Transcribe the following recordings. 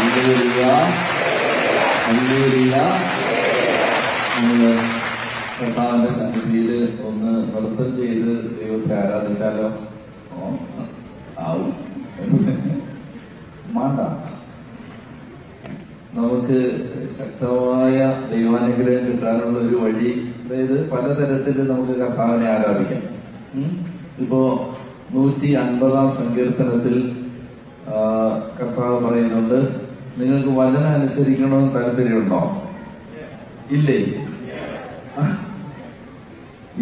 Hallelujah, hallelujah. നമ്മള് കർത്താവിന്റെ സന്നിധിയിൽ ഒന്ന് നൃത്തം ചെയ്ത് ദൈവത്തെ ആരാധിച്ചാലോ? ആവും മാണ്ട. നമുക്ക് ശക്തമായ ദൈവാനുഗ്രഹം കിട്ടാനുള്ള ഒരു വഴി, അതായത് പലതരത്തിൽ നമുക്ക് കർത്താവിനെ ആരാധിക്കാം. ഇപ്പോ 150 സങ്കീർത്തനത്തിൽ കർത്താവ് പറയുന്നുണ്ട്, നിങ്ങൾക്ക് വചനം അനുസരിക്കണമെന്ന് താല്പര്യമുണ്ടോ? ഇല്ലേ?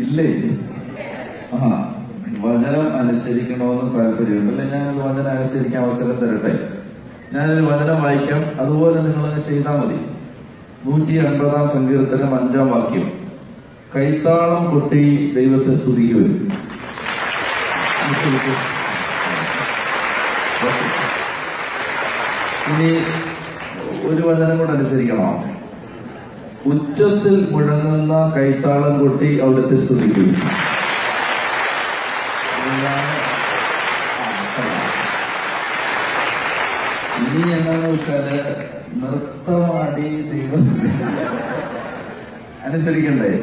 ഇല്ലേ? വചനം അനുസരിക്കണമെന്ന് താല്പര്യമുണ്ട്. അല്ലെ, ഞാനൊരു വചനം അനുസരിക്കാൻ അവസരം തരട്ടെ. ഞാനൊരു വചനം വായിക്കാം, അതുപോലെ നിങ്ങളങ്ങ് ചെയ്താൽ മതി. 150 സങ്കീർത്തനം 5-ാം വാക്യം. കൈത്താളം കൊട്ടി ദൈവത്തെ സ്തുതിക്കുവരും. ഇനി ഒരു വചനം കൂടെ അനുസരിക്കണം. ഉച്ചത്തിൽ മുഴങ്ങുന്ന കൈത്താളം കൊട്ടി അവിടുത്തെ സ്തുതിക്കും. ഇനി എന്നാന്ന് വെച്ചാല് നൃത്തമാടി ദൈവം അനുസരിക്കണ്ടേ?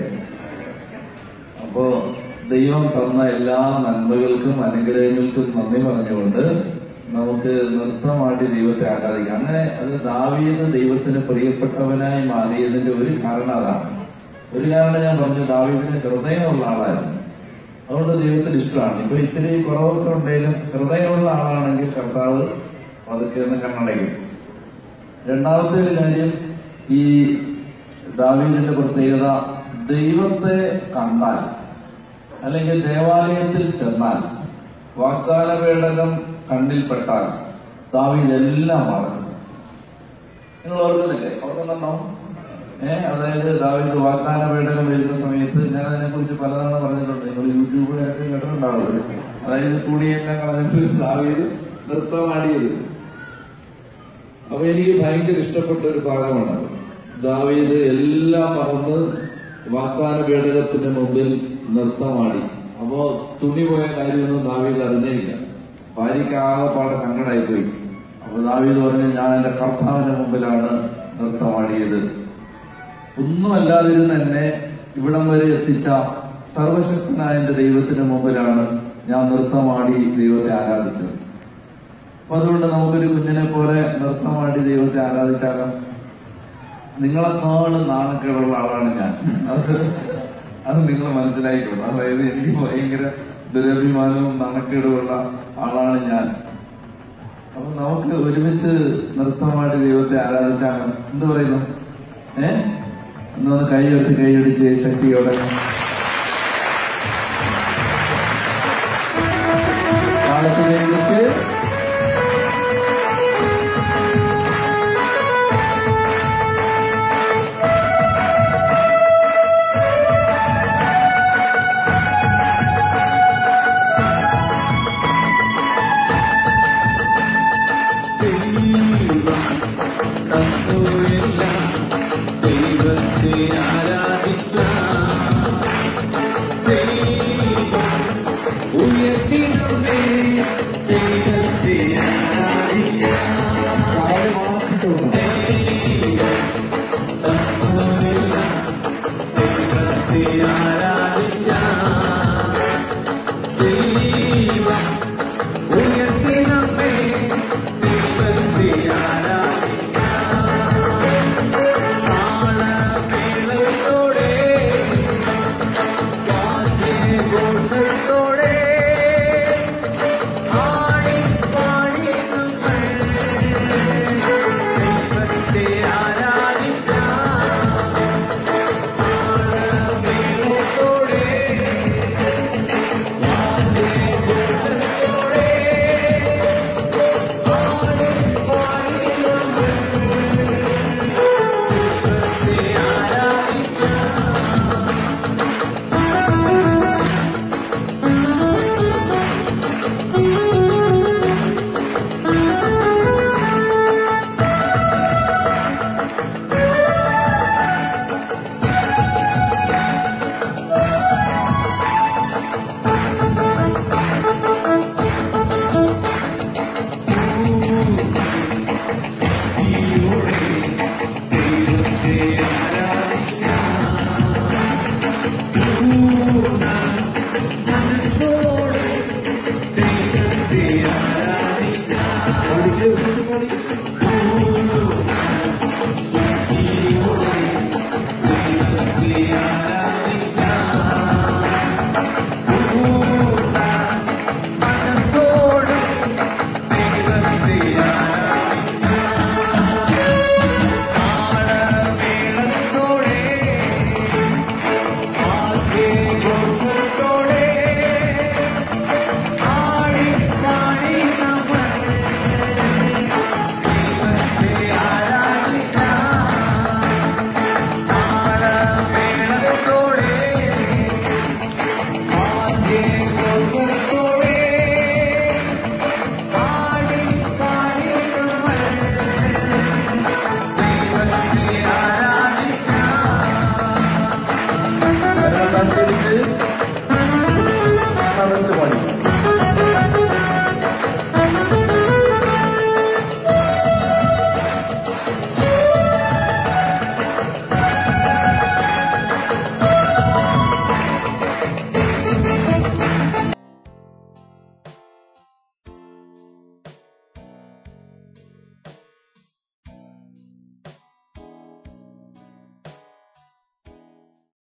അപ്പോ ദൈവം തന്ന എല്ലാ നന്മകൾക്കും അനുഗ്രഹങ്ങൾക്കും നന്ദി പറഞ്ഞുകൊണ്ട് നമുക്ക് നൃത്തമാടി ദൈവത്തെ ആരാധിക്കാം. അങ്ങനെ അത് ദാവീദ് ദൈവത്തിന് പ്രിയപ്പെട്ടവനായി മാറിയതിന്റെ ഒരു കാരണം അതാണ്. ഒരു കാരണം ഞാൻ പറഞ്ഞു, ദാവീദിന് ഹൃദയമുള്ള ആളായിരുന്നു, അതുകൊണ്ട് ദൈവത്തിന് ഇഷ്ടമാണ്. ഇപ്പൊ ഇത്തിരി കുറവൊക്കെ ഉണ്ടെങ്കിലും ഹൃദയമുള്ള ആളാണെങ്കിൽ കർത്താവ് അതൊക്കെ ഒന്ന് കണ്ണടയ്ക്കും. രണ്ടാമത്തെ ഒരു കാര്യം, ഈ ദാവീദിന്റെ പ്രത്യേകത, ദൈവത്തെ കണ്ടാൽ അല്ലെങ്കിൽ ദേവാലയത്തിൽ ചെന്നാൽ, വാഗ്ദാന പേടകം കണ്ണിൽപ്പെട്ടാൽ ദാവീദ് എല്ലാം മറക്കും. നിങ്ങൾ ഓർക്കുന്നില്ലേ? ഓർക്കുന്നുണ്ടോ? അതായത് ദാവീദ് വാഗ്ദാന പേടകം വരുന്ന സമയത്ത്, ഞാൻ അതിനെ കുറിച്ച് പലതവണ പറഞ്ഞിട്ടുണ്ട്, നിങ്ങൾ യൂട്യൂബിലൊക്കെ കേട്ടിട്ടുണ്ടാവുന്നത്. അതായത് തുണിയെല്ലാം കളഞ്ഞിട്ട് ദാവീദ് നൃത്തമാടിയത്. അപ്പൊ എനിക്ക് ഭയങ്കര ഇഷ്ടപ്പെട്ട ഒരു ഭാഗമാണ്. ദാവീദ് എല്ലാം മറന്ന് വാഗ്ദാന പേടകത്തിന്റെ മുമ്പിൽ നൃത്തമാടി. അപ്പോ തുണി പോയ കാര്യമൊന്നും ദാവീദ് അറിഞ്ഞില്ല. ഭാര്യയ്ക്ക് ആകെപ്പാടെ സങ്കടമായിപ്പോയി. അപ്പൊ ദാവീദ് പറഞ്ഞു, ഞാൻ എന്റെ കർത്താവിന്റെ മുമ്പിലാണ് നൃത്തമാടിയത്. ഒന്നുമല്ലാതിരുന്ന് എന്നെ ഇവിടം വരെ എത്തിച്ച സർവശക്തനായ എന്റെ ദൈവത്തിന് മുമ്പിലാണ് ഞാൻ നൃത്തമാടി ദൈവത്തെ ആരാധിച്ചത്. അപ്പൊ അതുകൊണ്ട് നമുക്കൊരു കുഞ്ഞിനെ പോലെ നൃത്തമാടി ദൈവത്തെ ആരാധിച്ചാലും, നിങ്ങളെക്കാളും നാണക്കേടുള്ള ആളാണ് ഞാൻ. അത് നിങ്ങൾ മനസ്സിലായിക്കോളൂ. അതായത് എനിക്ക് ഭയങ്കര ദുരഭിമാനവും നാണക്കേടുമുള്ള ആളാണ് ഞാൻ. അപ്പൊ നമുക്ക് ഒരുമിച്ച് നൃത്തമാടി ദൈവത്തെ ആരാധിച്ചാലും, എന്ത് പറയുന്നു? എന്നൊന്ന് കൈയടിച്ച് ശക്തിയോടെ കാലത്തിലേക്ക്